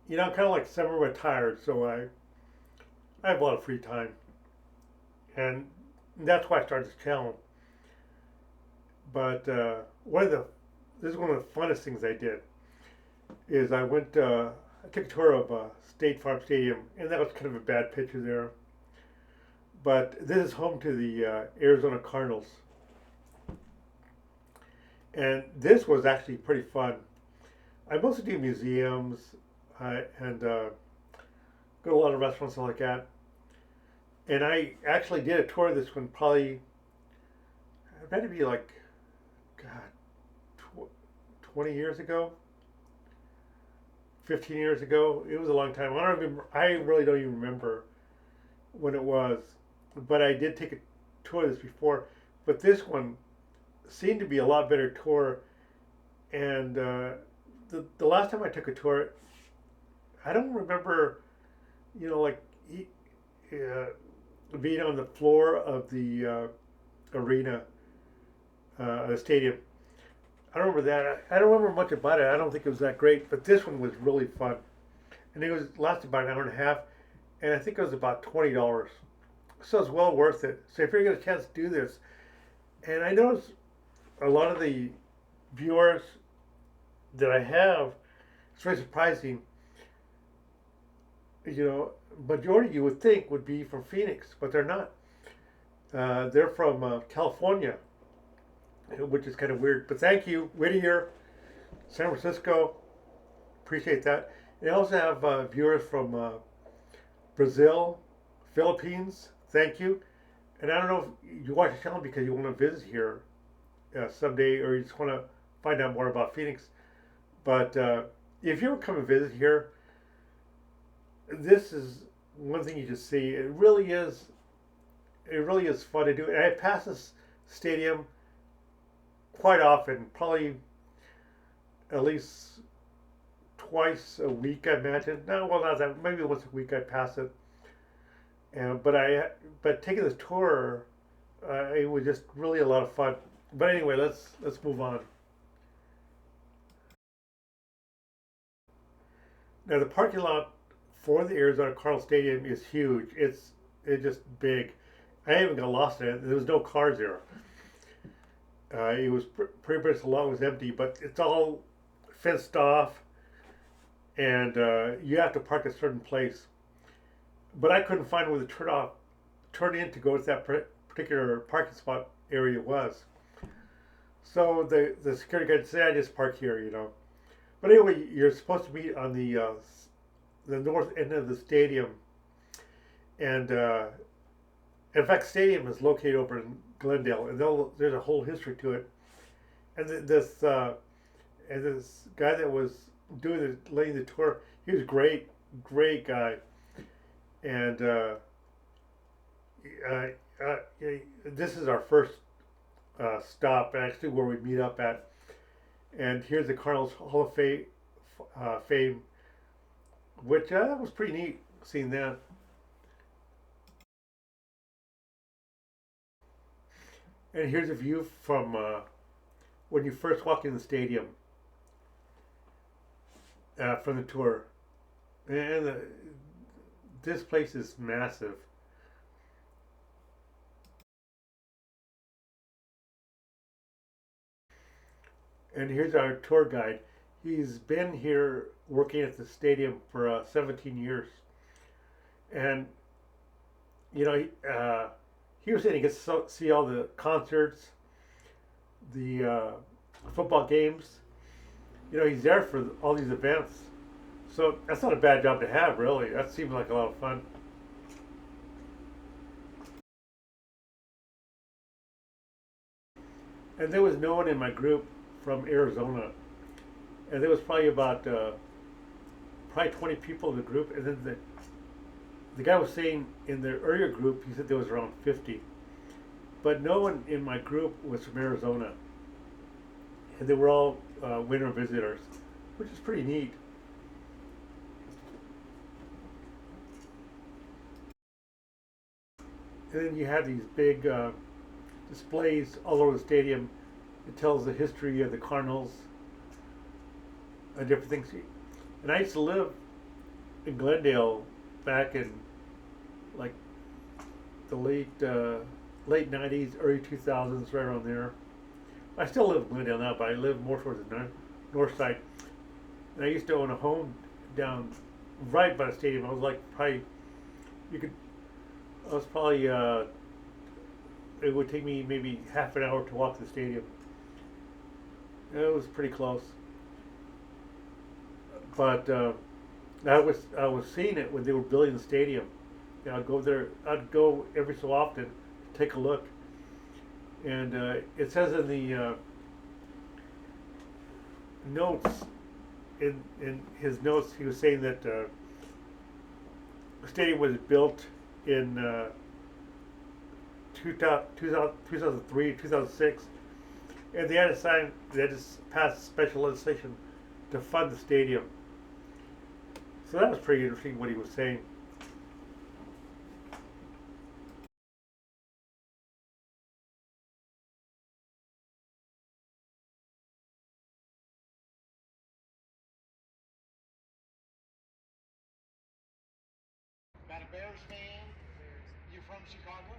I'm kind of like semi-retired, so I have a lot of free time, and that's why I started this channel. But one of the this is one of the funnest things I did is I took a tour of State Farm Stadium, and that was kind of a bad picture there. But this is home to the Arizona Cardinals, and this was actually pretty fun. I mostly do museums and go to a lot of restaurants and like that. And I actually did a tour of this one probably, it had to be like, God, 20 years ago, 15 years ago. It was a long time. I really don't even remember when it was. But I did take a tour of this before. But this one seemed to be a lot better tour. And the last time I took a tour, I don't remember, like uh, being on the floor of the arena, the stadium. I don't remember that. I don't remember much about it. I don't think it was that great, but this one was really fun, and it was lasted about an hour and a half, and I think it was about $20. So it's well worth it. So if you get a chance to do this, and I notice a lot of the viewers that I have, it's very surprising. Majority you would think would be from Phoenix, but they're not. They're from California, which is kind of weird. But thank you, Whittier, San Francisco. Appreciate that. They also have viewers from Brazil, Philippines. Thank you. And I don't know if you watch the channel because you want to visit here someday, or you just want to find out more about Phoenix. But if you ever come and visit here, this is one thing you just see. It really is. It really is fun to do. And I pass this stadium quite often, probably at least twice a week, I imagine. No, well, not that. Maybe once a week I pass it. And but taking this tour, it was just really a lot of fun. But anyway, let's move on. Now the parking lot for the Arizona Cardinals Stadium is huge. It's just big. I even got lost in it. There was no cars there. It was pretty much the lot was empty, but it's all fenced off, and you have to park a certain place. But I couldn't find where the turn in to go to that particular parking spot area was. So the security guard said, "I just park here." But anyway, you're supposed to be on the north end of the stadium, and in fact, stadium is located over in Glendale, and there's a whole history to it. And this guy that was laying the tour, he was great, great guy, and uh, uh, this is our first stop, actually, where we meet up at. And here's the Cardinals Hall of Fame, which was pretty neat seeing that. And here's a view from when you first walk in the stadium from the tour. And this place is massive. And here's our tour guide. He's been here working at the stadium for 17 years. And, you know, he was saying he gets to see all the concerts, the football games. He's there for all these events. So that's not a bad job to have, really. That seems like a lot of fun. And there was no one in my group from Arizona. And there was probably about probably 20 people in the group. And then the guy was saying in the earlier group, he said there was around 50. But no one in my group was from Arizona. And they were all winter visitors, which is pretty neat. And then you have these big displays all over the stadium. It tells the history of the Cardinals and different things. And I used to live in Glendale back in like the late '90s, early 2000s, right around there. I still live in Glendale now, but I live more towards the north side. And I used to own a home down right by the stadium. I was like probably you could. I was probably it would take me maybe half an hour to walk to the stadium. It was pretty close, but I was seeing it when they were building the stadium. You know, I'd go there. I'd go every so often to take a look, and it says in the notes in his notes he was saying that the stadium was built in 2003, 2006, and they had to sign, they had to pass special legislation to fund the stadium. So that was pretty interesting what he was saying. Got a Bears fan? You from Chicago?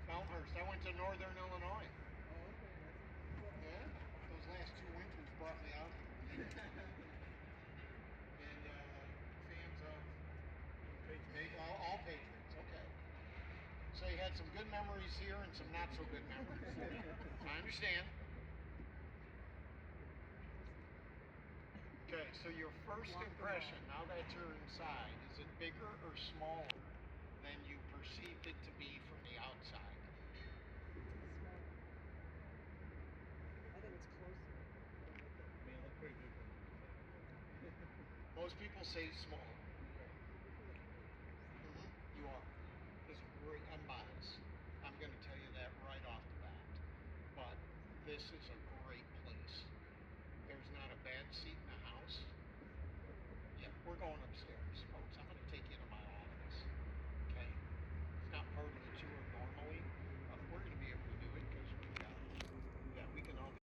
Elmhurst. I went to Northern Illinois. Yeah. Those last 2 winters brought me out here. And fans of all Patriots. Okay. So you had some good memories here and some not so good memories. I understand. Okay, so your first impression, now that you're inside, is it bigger or smaller than you perceived it to be from the outside? Most people say small. You are. It's great. I'm biased. I'm going to tell you that right off the bat. But this is a great place. There's not a bad seat in the house. Yeah, we're going upstairs, folks. I'm going to take you to my office. Okay? It's not part of the tour normally. We're going to be able to do it because we've got, yeah, we can all.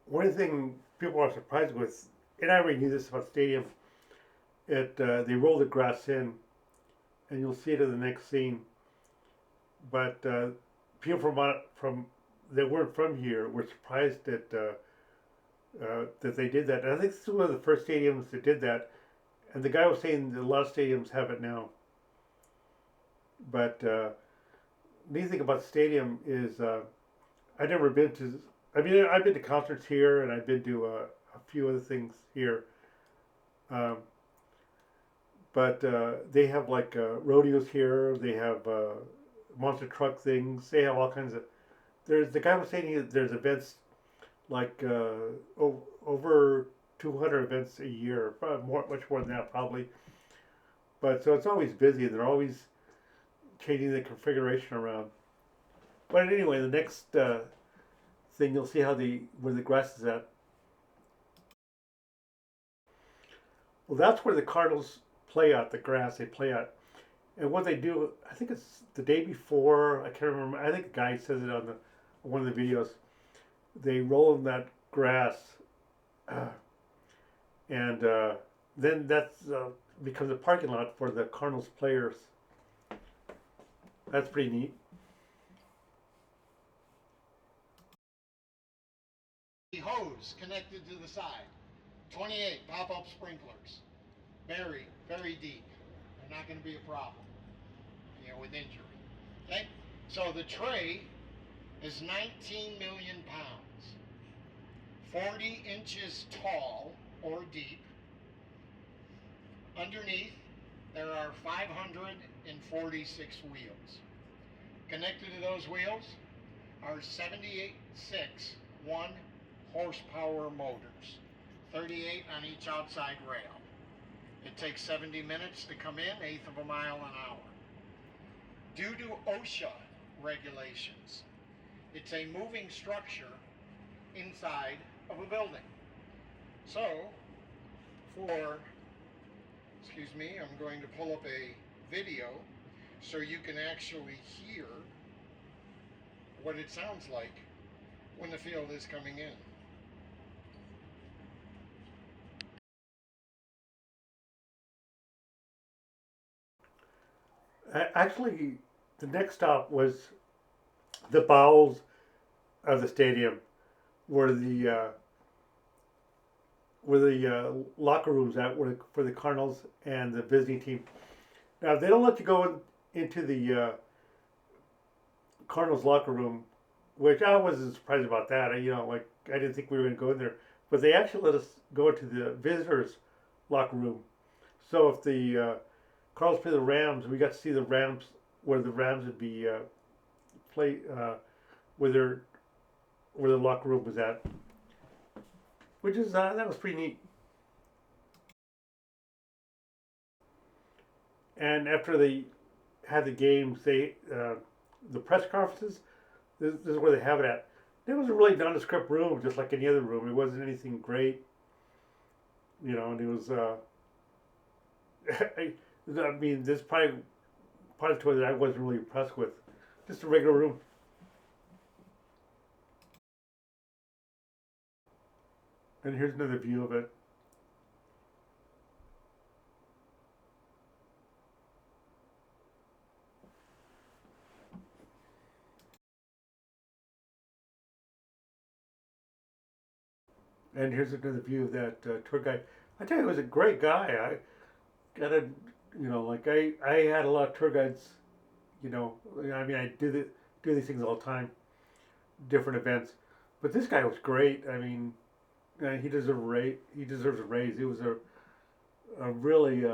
One thing people are surprised with, and I already knew this about the stadium, they roll the grass in, and you'll see it in the next scene. But people from that weren't from here were surprised that they did that. And I think this is one of the first stadiums that did that. And the guy was saying that a lot of stadiums have it now. But the neat thing about the stadium is I've never been to. I mean, I've been to concerts here, and I've been to a few other things here. Um, but they have like rodeos here. They have monster truck things. They have all kinds of. There's the guy was saying there's events like over 200 events a year, probably much more than that probably. But so it's always busy, and they're always changing the configuration around. But anyway, the next thing you'll see how where the grass is at. Well, that's where the Cardinals play out the grass. They play out, and what they do, I think it's the day before. I can't remember. I think the guy says it on the one of the videos. They roll in that grass, uh, and then that's becomes a parking lot for the Cardinals players. That's pretty neat. The hose connected to the side. 28 pop-up sprinklers. Very, very deep. They're not going to be a problem, with injury. Okay? So the tray is 19 million pounds, 40 inches tall or deep. Underneath, there are 546 wheels. Connected to those wheels are 78.6 1 horsepower motors, 38 on each outside rail. It takes 70 minutes to come in, eighth of a mile an hour. Due to OSHA regulations, it's a moving structure inside of a building. So, excuse me, I'm going to pull up a video. so you can actually hear what it sounds like when the field is coming in. Actually, the next stop was the bowels of the stadium, where the locker rooms at were for the Cardinals and the visiting team. Now they don't let you go into the Cardinals locker room, which I wasn't surprised about that. Like I didn't think we were going to go in there, but they actually let us go into the visitors locker room. So if the Cardinals play the Rams, we got to see the Rams where the Rams would be play where their where the locker room was at, which is that was pretty neat. And after they had the games, they the press conferences. This is where they have it at. It was a really nondescript room, just like any other room. It wasn't anything great, and it was. I mean, this is probably part of the tour that I wasn't really impressed with. Just a regular room. And here's another view of it. And here's another view of that tour guide. I tell you, he was a great guy. I got to, like I had a lot of tour guides. I mean, do these things all the time, different events. But this guy was great. I mean, he deserves a raise. He deserves a raise. It was a really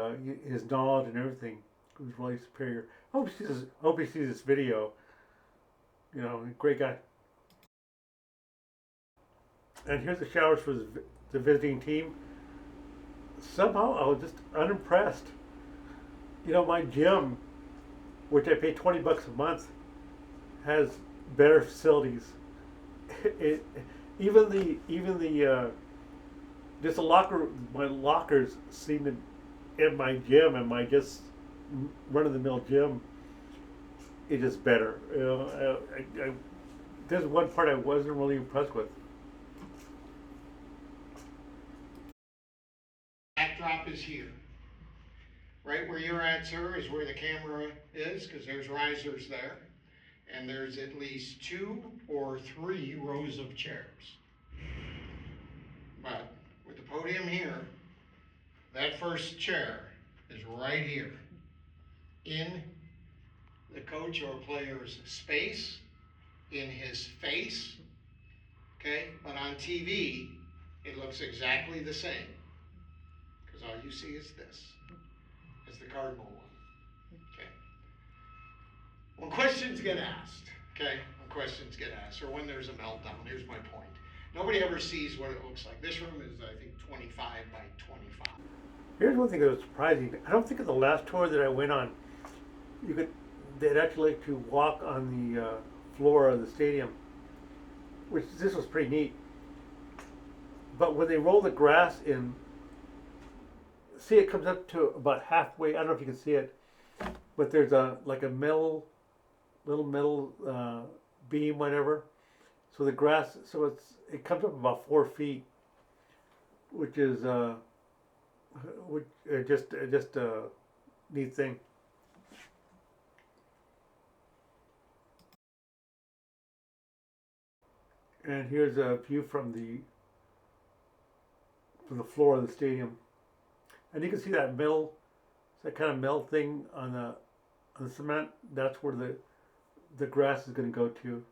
his knowledge and everything was really superior. I hope he sees this video. Great guy. And here's the showers for the visiting team. Somehow I was just unimpressed. My gym, which I pay $20 a month, has better facilities. It, even the just the my lockers seem to in my gym and my just run of the mill gym is just better. There's one part I wasn't really impressed with. Backdrop is here. Right where you're at, sir, is where the camera is, because there's risers there. And there's at least 2 or 3 rows of chairs. But with the podium here, that first chair is right here in the coach or player's space, in his face, okay? But on TV, it looks exactly the same, because all you see is this, as the cardinal one, okay? When questions get asked, okay? When questions get asked, or when there's a meltdown, here's my point. Nobody ever sees what it looks like. This room is, I think, 25 by 25. Here's one thing that was surprising. I don't think of the last tour that I went on, they'd actually let you walk on the floor of the stadium, which this was pretty neat. But when they roll the grass in, see it comes up to about halfway. I don't know if you can see it, but there's like a little metal beam, whatever. So the grass, it comes up about 4 feet, which is just a neat thing. And here's a view from the floor of the stadium, and you can see that kind of metal thing on the cement. That's where the grass is going to go to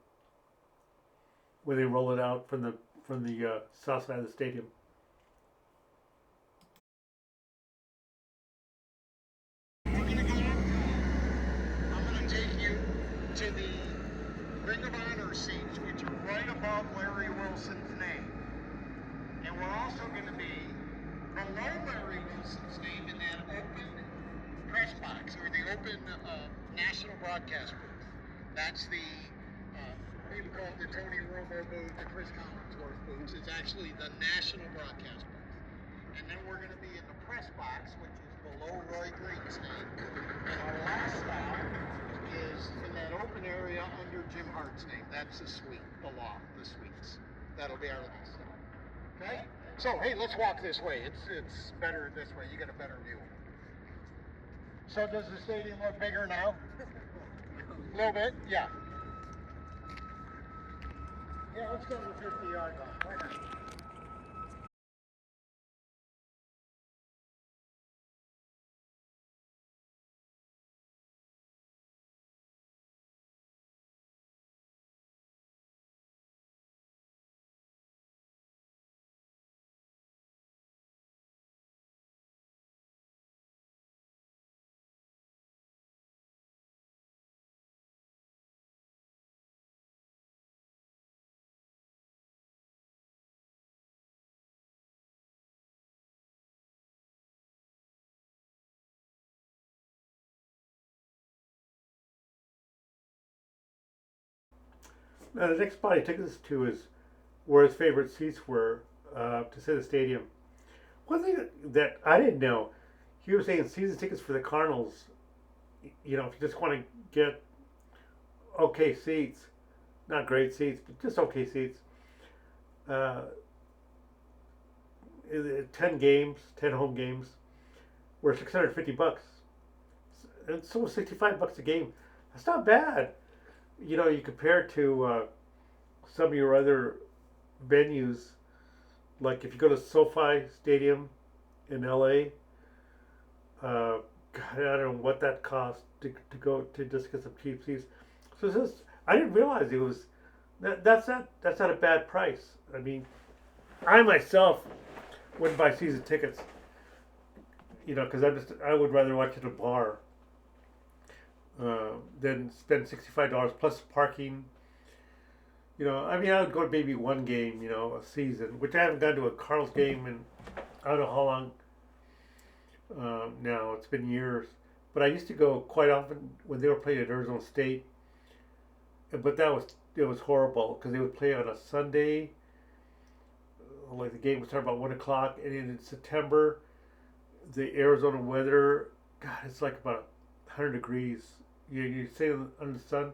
when they roll it out from the south side of the stadium. We're going to go up. I'm going to take you to the Ring of Honor seats, which are right above Larry Wilson's name. And we're also going to be below Larry Wilson's name in that open press box, or the open national broadcast booth. That's the, we call it the Tony Romo booth, the Chris Collinsworth booth. It's actually the national broadcast booth. And then we're going to be in the press box, which is below Roy Green's name. And our last stop Hart's name. That's the suite, the loft, the suites. That'll be our last stop. Okay? So, hey, let's walk this way. It's better this way. You get a better view. So does the stadium look bigger now? A little bit? Yeah. Yeah, let's go to the 50-yard line. Why not? Now, the next spot he took us to is where his favorite seats were to see the stadium. One thing that I didn't know, he was saying season tickets for the Cardinals, you know, if you just want to get okay seats, not great seats, but just okay seats, uh, 10 games, 10 home games, were $650. It's almost $65 a game. That's not bad. You know, you compare it to some of your other venues, like if you go to SoFi Stadium in LA, God, I don't know what that cost to go to just get some cheap seats. So this, I didn't realize it was that's not a bad price. I mean, I myself wouldn't buy season tickets, you know, because I would rather watch at a bar than spend $65 plus parking. You know, I mean, I would go to maybe one game, you know, a season, which I haven't gone to a Cardinals game in I don't know how long now. It's been years, but I used to go quite often when they were playing at Arizona State. But it was horrible because they would play on a Sunday. Like the game would start about 1 o'clock, and in September, the Arizona weather, God, it's like about 100 degrees. You stay under the sun.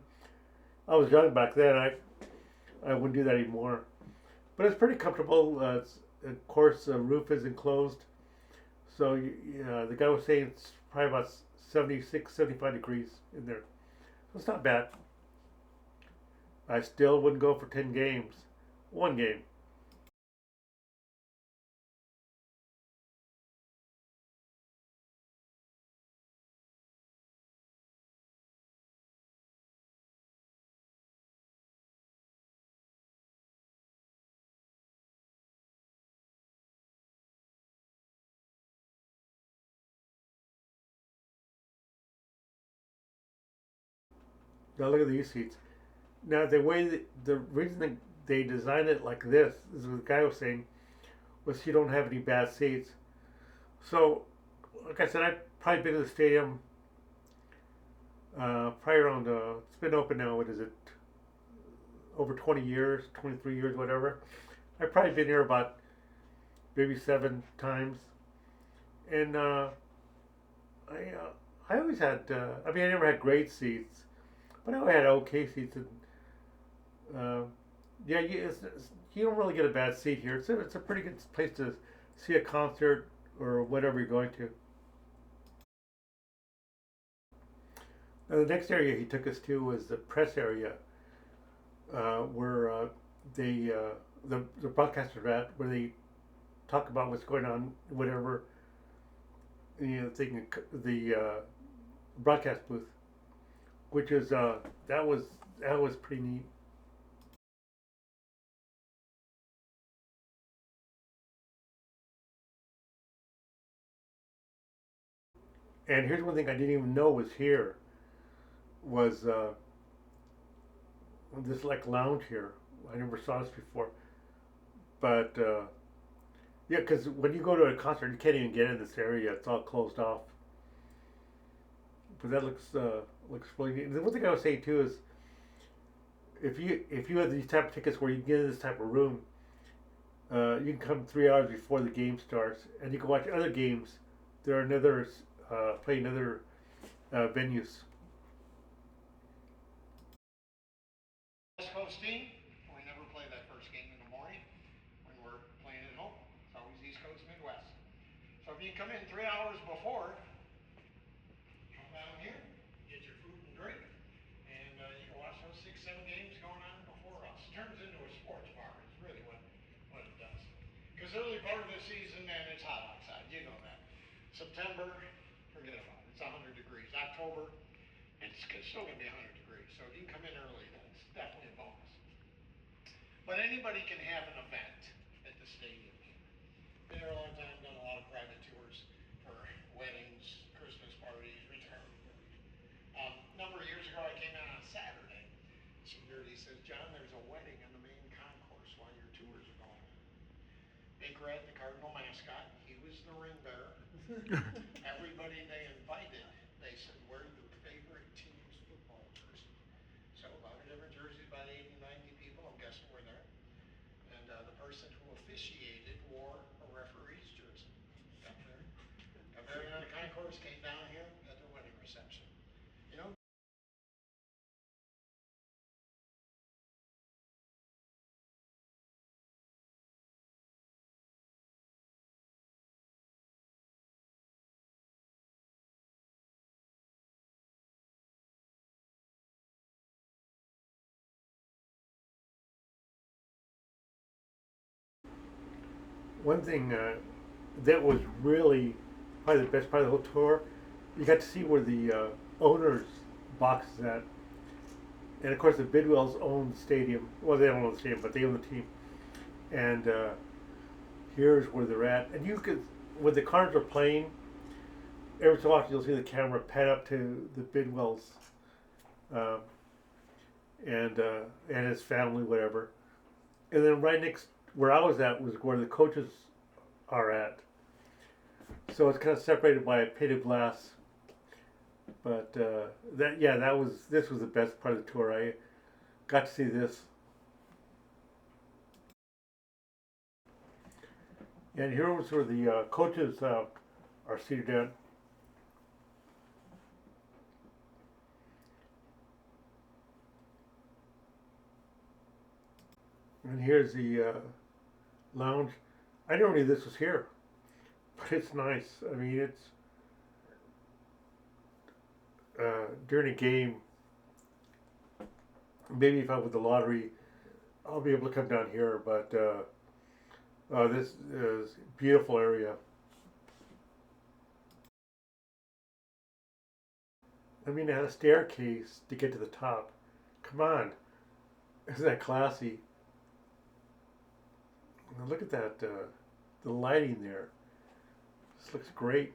I was young back then. I wouldn't do that anymore. But it's pretty comfortable. Of course, the roof is enclosed. So the guy was saying it's probably about 76, 75 degrees in there. So it's not bad. I still wouldn't go for 10 games. One game. Now look at these seats. Now the reason they designed it like this is what the guy was saying was you don't have any bad seats. So, like I said, I've probably been to the stadium probably around. It's been open now. What is it? Over 20 years, 23 years, whatever. I've probably been here about maybe 7 times, and I always had. I mean, I never had great seats, but I always had okay seats. And uh, yeah, you don't really get a bad seat here. It's a pretty good place to see a concert or whatever you're going to. Now, the next area he took us to was the press area, where the broadcasters are at, where they talk about what's going on, whatever. You know, the broadcast booth, which is that was pretty neat. And here's one thing I didn't even know was here was this like lounge here. I never saw this before, but yeah, because when you go to a concert, you can't even get in this area. It's all closed off. But that looks really neat. And the one thing I was saying too is if you have these type of tickets where you get in this type of room, you can come 3 hours before the game starts, and you can watch other games. There are another play in other venues. team, we never play that first game in the morning when we're playing at home. It's always East Coast, Midwest. So if you come in 3 hours before, come down here, get your food and drink, and you can watch those 6, 7 games going on before us. Turns into a sports bar is really what it does. Because early part of the season, man, it's hot outside. You know that. September, forget about it. It's 100 degrees. October, it's still going to be 100 degrees. So if you can come in early, that's definitely a bonus. But anybody can have an event at the stadium here. Been here a long time, done a lot of private tours for weddings, Christmas parties, retirement parties. A number of years ago, I came in on a Saturday. Security says, John, there's a wedding on the main concourse while your tours are going on. Big Red, the Cardinal mascot, he was the ring bearer. Everybody they invited, they said, wear your favorite team's football jersey. So a lot of different jerseys, about 80, 90 people, I'm guessing, were there. And the person who officiated wore a referee's jersey. Got there on the concourse, came down here at the wedding reception. You know, One thing that was really probably the best part of the whole tour, you got to see where the owner's box is at. And of course, the Bidwells own the stadium. Well, they don't own the stadium, but they own the team. And here's where they're at. And you could, when the Cardinals are playing, every so often you'll see the camera pan up to the Bidwells uh, and his family, whatever. And then right next where I was at was where the coaches are at. So it's kind of separated by a pane of glass. But this was the best part of the tour. I got to see this. And here was where the coaches are seated at. And here's the lounge. I never knew this was here, but it's nice. I mean, it's during a game. Maybe if I win the lottery, I'll be able to come down here. But this is a beautiful area. I mean, it had a staircase to get to the top. Come on, isn't that classy? Now look at that, the lighting there. This looks great.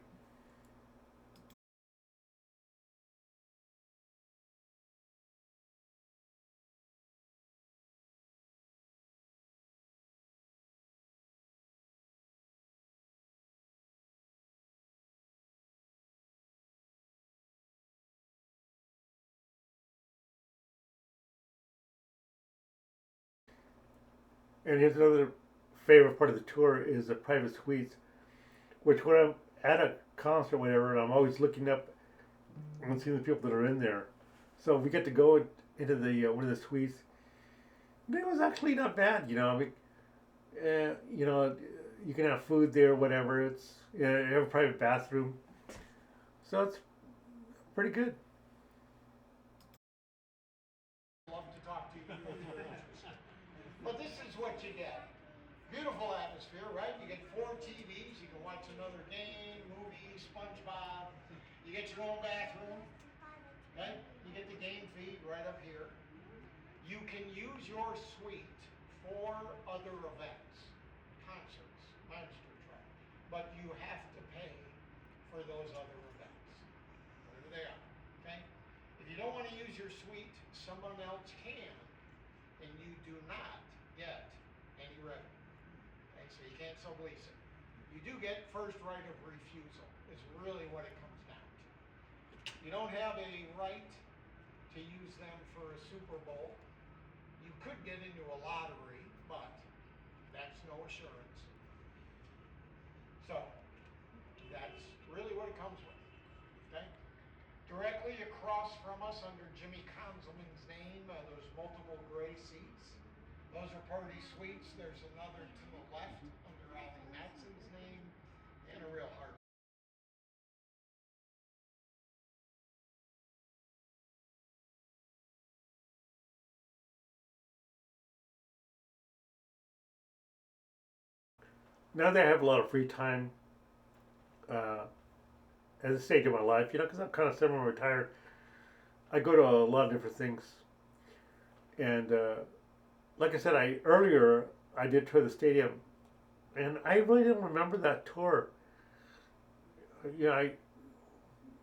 And here's another favorite part of the tour is the private suites, which when I'm at a concert or whatever, I'm always looking up and seeing the people that are in there. So we get to go into the one of the suites. And it was actually not bad, you know. I mean, you know, you can have food there, whatever. It's you have a private bathroom, so it's pretty good. love to talk to you if you're interested. But this is what you get. Beautiful atmosphere, right? You get 4 TVs. You can watch another game, movie, SpongeBob. You get your own bathroom. Okay? You get the game feed right up here. You can use your suite for other events, concerts, monster truck, but you have to pay for those other events, whatever they are. Okay? If you don't want to use your suite, someone else can, and you do not get any revenue. Okay? So you can't sublease it. You do get first right of refusal, is really what it comes down to. You don't have a right to use them for a Super Bowl. You could get into a lottery, but that's no assurance. So that's really what it comes with. Okay? To Directly across from us, under Jimmy Conzelman's name, there's multiple gray seats. Those are party suites. There's another to the left under Ollie Matson's name, and a real heart. Now that I have a lot of free time, at this stage of my life, because I'm kind of semi-retired, I go to a lot of different things. And like I said, earlier I did tour the stadium, and I really didn't remember that tour. I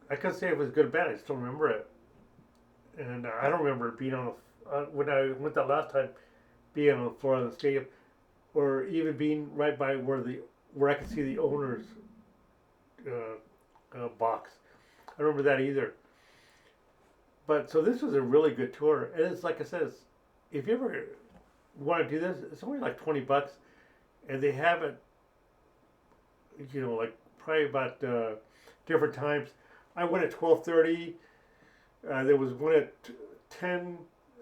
couldn't say it was good or bad. I just don't remember it, and I don't remember being on when I went that last time, being on the floor of the stadium, or even being right by where I could see the owners' box. I don't remember that either. But so this was a really good tour, and it's like I said, if you ever want to do this, it's only like $20, and they have it, like probably about different times. I went at 12:30. There was one at 10,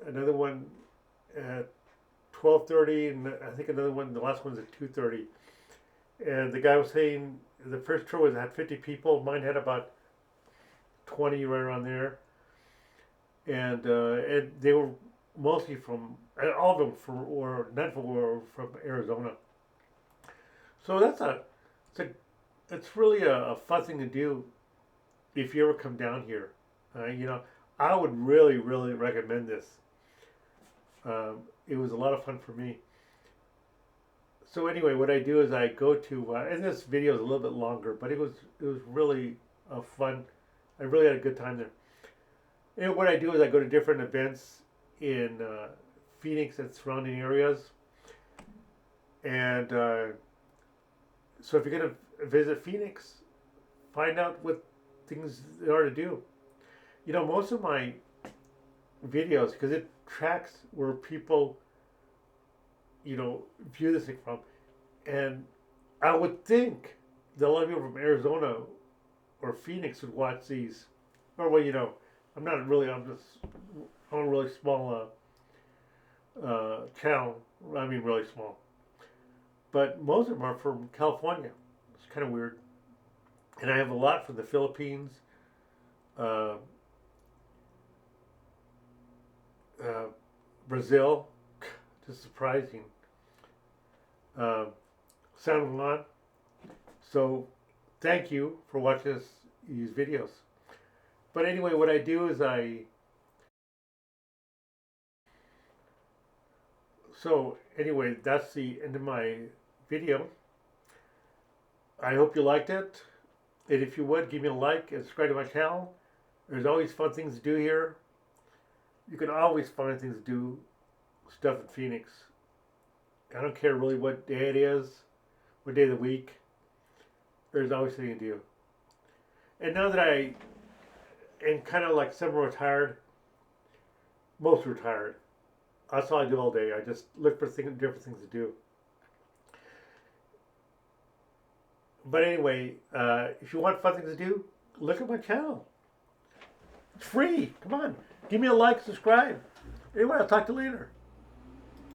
another one at 12:30, and I think another one. The last one's at 2:30. And the guy was saying the first tour had 50 people. Mine had about 20, right around there. And they were mostly from, all of them or none of them were from Arizona. So it's really a fun thing to do if you ever come down here. I would really, really recommend this. It was a lot of fun for me. So anyway, what I do is I go to, and this video is a little bit longer, but it was really fun. I really had a good time there. And what I do is I go to different events in Phoenix and surrounding areas. And so if you're going to visit Phoenix, find out what things there are to do. Most of my videos, because it tracks where people, view this thing from. And I would think that a lot of people from Arizona or Phoenix would watch these. Or, well, I'm a really small channel. I mean, really small. But most of them are from California. It's kind of weird. And I have a lot from the Philippines, Brazil, just surprising, San Juan. So thank you for watching these videos. But anyway, what I do is so anyway, that's the end of my video. I hope you liked it. And if you would, give me a like and subscribe to my channel. There's always fun things to do here. You can always find things to do, stuff in Phoenix. I don't care really what day it is, what day of the week. There's always something to do. And now that I am kind of like semi-retired, most retired, that's all I do all day. I just look for different things to do. But anyway, if you want fun things to do, look at my channel. It's free. Come on. Give me a like, subscribe. Anyway, I'll talk to you later.